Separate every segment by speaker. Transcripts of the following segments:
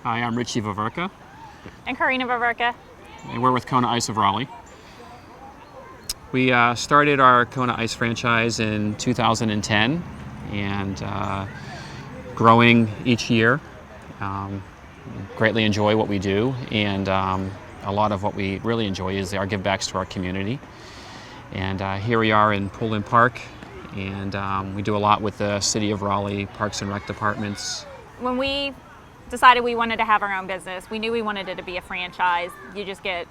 Speaker 1: Hi, I'm Richie Veverka.
Speaker 2: And Carina Veverka.
Speaker 1: And we're with Kona Ice of Raleigh. We started our Kona Ice franchise in 2010 and growing each year. Greatly enjoy what we do, and a lot of what we really enjoy is our give backs to our community. And here we are in Poland Park, and we do a lot with the City of Raleigh Parks and Rec departments.
Speaker 2: When we decided we wanted to have our own business, we knew we wanted it to be a franchise. You just get,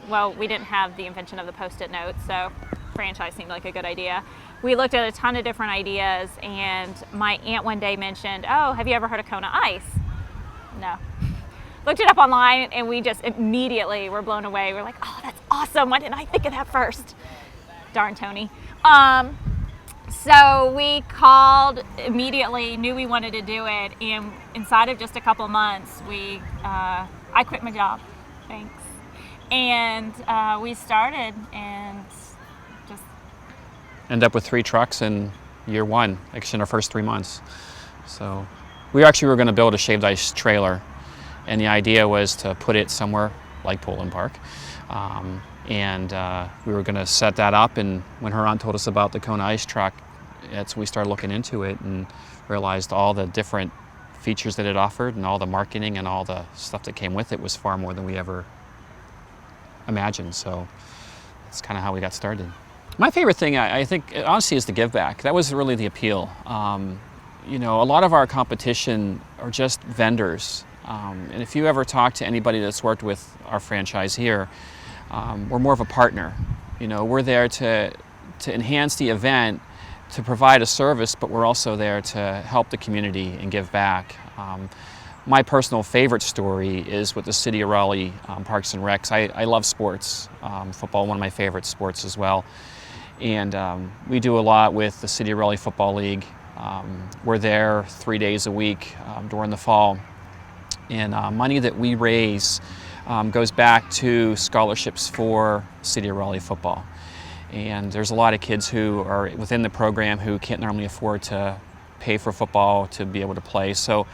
Speaker 2: well, we didn't have the invention of the Post-it note, so franchise seemed like a good idea. We looked at a ton of different ideas, and my aunt one day mentioned, oh, have you ever heard of Kona Ice? No. Looked it up online, and we just immediately were blown away. We're like, oh, that's awesome. Why didn't I think of that first? Darn Tony. So we called immediately, knew we wanted to do it, and inside of just a couple months, I quit my job. Thanks. And we started, and just
Speaker 1: end up with 3 trucks in year one, actually in our first 3 months. So we were going to build a shaved ice trailer, and the idea was to put it somewhere like Poland Park. We were going to set that up, and when her aunt told us about the Kona Ice truck, we started looking into it and realized all the different features that it offered and all the marketing and all the stuff that came with it was far more than we ever imagined. So that's kind of how we got started. My favorite thing, I think, honestly, is the give back. That was really the appeal. You know, a lot of our competition are just vendors. And if you ever talk to anybody that's worked with our franchise here, we're more of a partner. You know, we're there to enhance the event, to provide a service, but we're also there to help the community and give back. My personal favorite story is with the City of Raleigh Parks and Recs. I love sports. Football, one of my favorite sports as well. And we do a lot with the City of Raleigh Football League. We're there 3 days a week during the fall. And money that we raise goes back to scholarships for City of Raleigh football. And there's a lot of kids who are within the program who can't normally afford to pay for football to be able to play. So,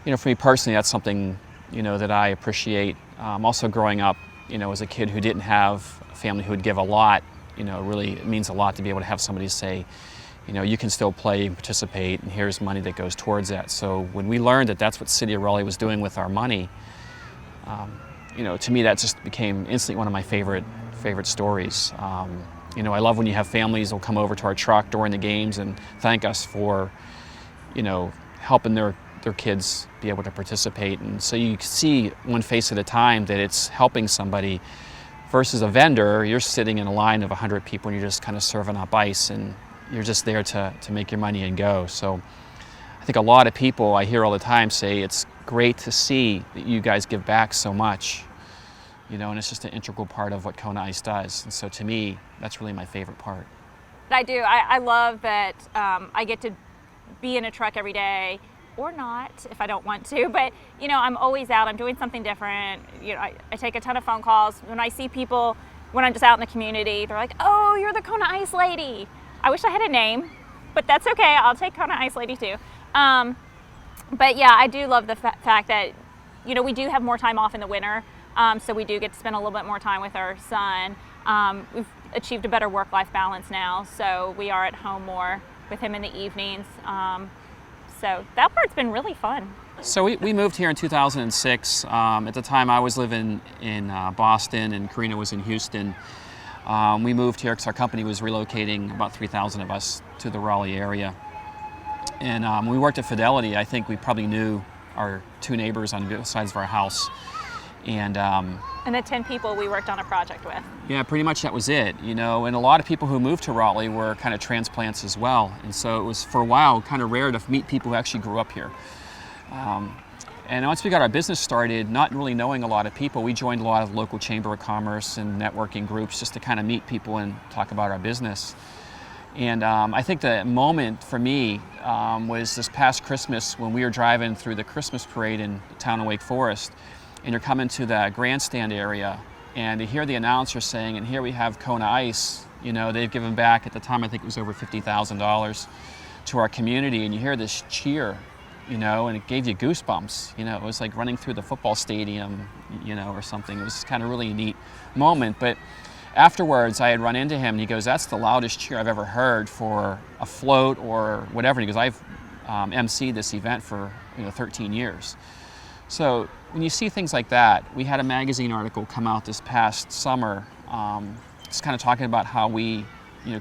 Speaker 1: you know, for me personally, that's something, you know, that I appreciate. Also growing up, you know, as a kid who didn't have a family who would give a lot, you know, really it means a lot to be able to have somebody say, you know, you can still play and participate, and here's money that goes towards that. So when we learned that that's what City of Raleigh was doing with our money, you know, to me that just became instantly one of my favorite stories. You know, I love when you have families who'll come over to our truck during the games and thank us for, you know, helping their kids be able to participate. And so you see one face at a time that it's helping somebody versus a vendor. You're sitting in a line of 100 people and you're just kind of serving up ice, and you're just there to make your money and go. So I think a lot of people I hear all the time say it's great to see that you guys give back so much. You know, and it's just an integral part of what Kona Ice does. And so to me, that's really my favorite part.
Speaker 2: I do. I love that I get to be in a truck every day, or not if I don't want to, but you know, I'm always out, I'm doing something different. You know, I take a ton of phone calls. When I see people, when I'm just out in the community, they're like, oh, you're the Kona Ice lady. I wish I had a name, but that's okay. I'll take Kona Ice lady too. But yeah, I do love the fact that, you know, we do have more time off in the winter. So we do get to spend a little bit more time with our son. We've achieved a better work-life balance now, so we are at home more with him in the evenings. So that part's been really fun.
Speaker 1: So we moved here in 2006. At the time I was living in Boston and Carina was in Houston. We moved here because our company was relocating about 3,000 of us to the Raleigh area. And when we worked at Fidelity, I think we probably knew our 2 neighbors on both sides of our house. And
Speaker 2: the 10 people we worked on a project with.
Speaker 1: Yeah, pretty much that was it, you know. And a lot of people who moved to Raleigh were kind of transplants as well. And so it was, for a while, kind of rare to meet people who actually grew up here. And once we got our business started, not really knowing a lot of people, we joined a lot of local Chamber of Commerce and networking groups just to kind of meet people and talk about our business. And I think the moment for me was this past Christmas when we were driving through the Christmas parade in the town of Wake Forest. And you're coming to the grandstand area, and to hear the announcer saying, and here we have Kona Ice, you know, they've given back, at the time I think it was over $50,000 to our community, and you hear this cheer and it gave you goosebumps. It was like running through the football stadium, or something. It was kind of really a neat moment. But afterwards, I had run into him, and he goes, "That's the loudest cheer I've ever heard for a float or whatever." And he goes, "I've emceed this event for 13 years." So when you see things like that, we had a magazine article come out this past summer, just kind of talking about how we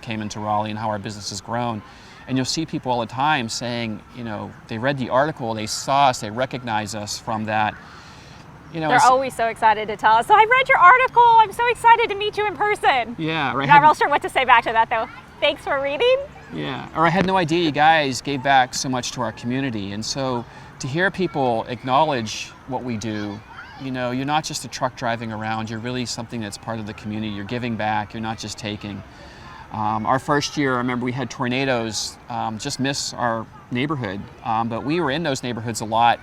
Speaker 1: came into Raleigh and how our business has grown. And you'll see people all the time saying, they read the article, they saw us, they recognize us from that.
Speaker 2: They're always so excited to tell us, "So I read your article, I'm so excited to meet you in person."
Speaker 1: Yeah, right.
Speaker 2: Not real sure what to say back to that though. Thanks for reading.
Speaker 1: Yeah, or I had no idea you guys gave back so much to our community. And so to hear people acknowledge what we do, you're not just a truck driving around, you're really something that's part of the community. You're giving back, you're not just taking. Our first year, I remember we had tornadoes just miss our neighborhood, but we were in those neighborhoods a lot,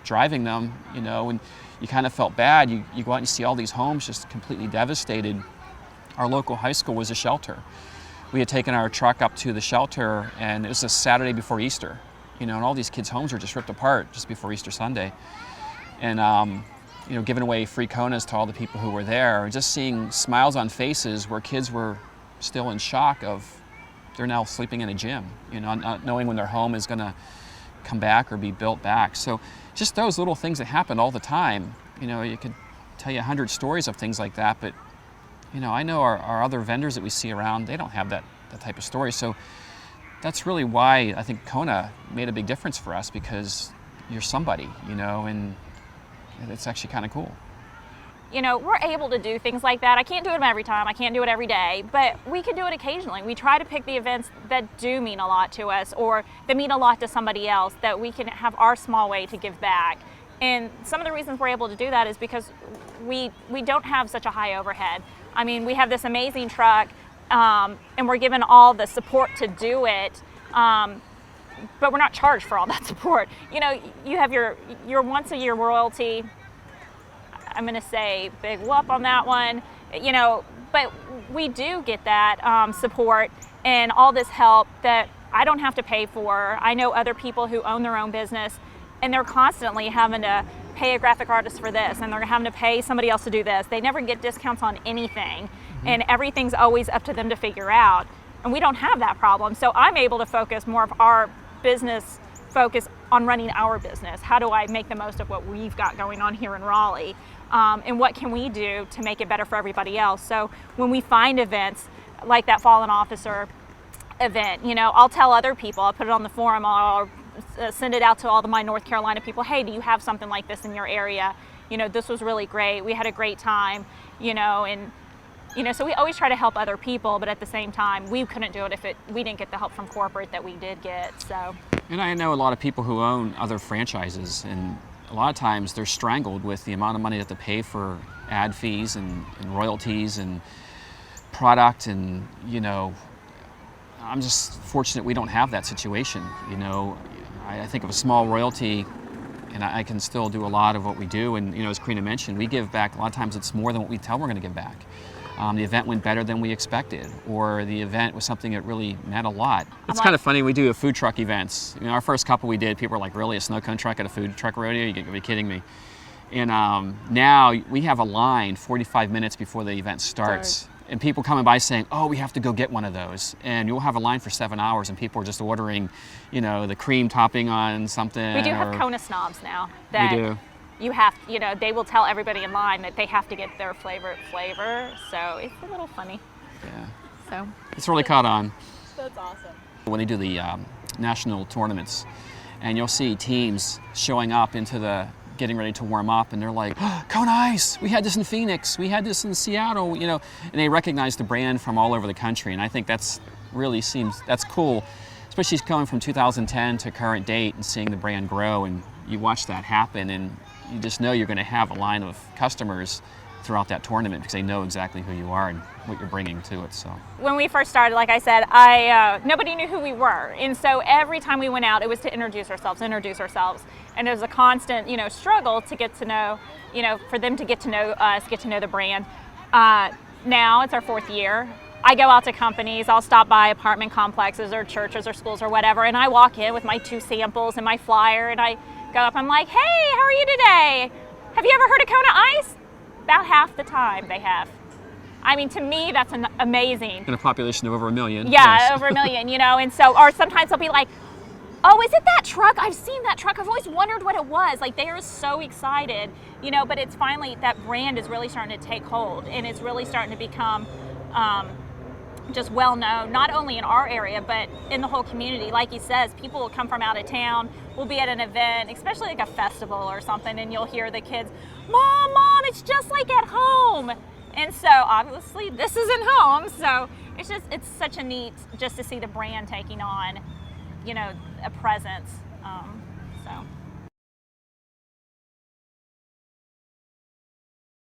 Speaker 1: driving them, and you kind of felt bad. You go out and you see all these homes just completely devastated. Our local high school was a shelter. We had taken our truck up to the shelter, and it was a Saturday before Easter, and all these kids' homes were just ripped apart just before Easter Sunday. And giving away free Konas to all the people who were there, just seeing smiles on faces where kids were still in shock of they're now sleeping in a gym, not knowing when their home is going to come back or be built back. So just those little things that happen all the time. You could tell you 100 stories of things like that, but I know our other vendors that we see around, they don't have that type of story. So that's really why I think Kona made a big difference for us, because you're somebody, and it's actually kind of cool.
Speaker 2: We're able to do things like that. I can't do them every time. I can't do it every day, but we can do it occasionally. We try to pick the events that do mean a lot to us, or that mean a lot to somebody else, that we can have our small way to give back. And some of the reasons we're able to do that is because we don't have such a high overhead. I mean, we have this amazing truck, and we're given all the support to do it, but we're not charged for all that support. You have your once a year royalty. I'm going to say big whoop on that one, but we do get that support and all this help that I don't have to pay for. I know other people who own their own business, and they're constantly having to pay a graphic artist for this, and they're having to pay somebody else to do this. They never get discounts on anything, and everything's always up to them to figure out. And we don't have that problem. So I'm able to focus more of our business focus on running our business. How do I make the most of what we've got going on here in Raleigh? And what can we do to make it better for everybody else? So when we find events like that Fallen Officer event, I'll tell other people, I'll put it on the forum, I'll send it out to all my North Carolina people, "Hey, do you have something like this in your area? This was really great. We had a great time," so we always try to help other people, but at the same time, we couldn't do it if we didn't get the help from corporate that we did get. So.
Speaker 1: And I know a lot of people who own other franchises, and a lot of times they're strangled with the amount of money that they pay for ad fees and royalties and product, and I'm just fortunate we don't have that situation. I think of a small royalty, and I can still do a lot of what we do. And as Carina mentioned, we give back. A lot of times it's more than what we tell we're going to give back. The event went better than we expected, or the event was something that really meant a lot. It's kind of funny, we do food truck events. Our first couple we did, people were like, "Really, a snow cone truck at a food truck rodeo? You gotta be kidding me." And now we have a line 45 minutes before the event starts. And people coming by saying, "Oh, we have to go get one of those." And you'll have a line for 7 hours, and people are just ordering, the cream topping on something.
Speaker 2: We do have Kona snobs now.
Speaker 1: We do.
Speaker 2: You have, they will tell everybody in line that they have to get their favorite flavor. So it's a little funny.
Speaker 1: Yeah.
Speaker 2: So.
Speaker 1: It's really caught on.
Speaker 2: That's awesome.
Speaker 1: When they do the national tournaments, and you'll see teams showing up into the getting ready to warm up, and they're like, "Oh, Kona Ice, we had this in Phoenix, we had this in Seattle," and they recognize the brand from all over the country. And I think that's cool, especially coming from 2010 to current date and seeing the brand grow, and you watch that happen, and you just know you're going to have a line of customers throughout that tournament because they know exactly who you are and what you're bringing to it. So
Speaker 2: when we first started, like I said, nobody knew who we were, and so every time we went out, it was to introduce ourselves, and it was a constant, struggle to get to know, for them to get to know us, get to know the brand. Now it's our 4th year. I go out to companies, I'll stop by apartment complexes or churches or schools or whatever, and I walk in with my 2 samples and my flyer, and I go up, I'm like, hey, how are you today? Have you ever heard of Kona Ice? About half the time they have. I mean, to me, that's amazing.
Speaker 1: In a population of over 1 million.
Speaker 2: Yeah,
Speaker 1: yes.
Speaker 2: over 1 million, you know, and so, or sometimes they'll be like, oh, is it that truck? I've seen that truck. I've always wondered what it was. Like, they are so excited, you know, but it's finally, that brand is really starting to take hold, and it's really starting to become just well known, not only in our area, but in the whole community. Like he says, people will come from out of town, we'll be at an event, especially like a festival or something, and you'll hear the kids, Mom, it's just like at home. And so obviously this isn't home, so it's such a neat, just to see the brand taking on, you know, a presence. So.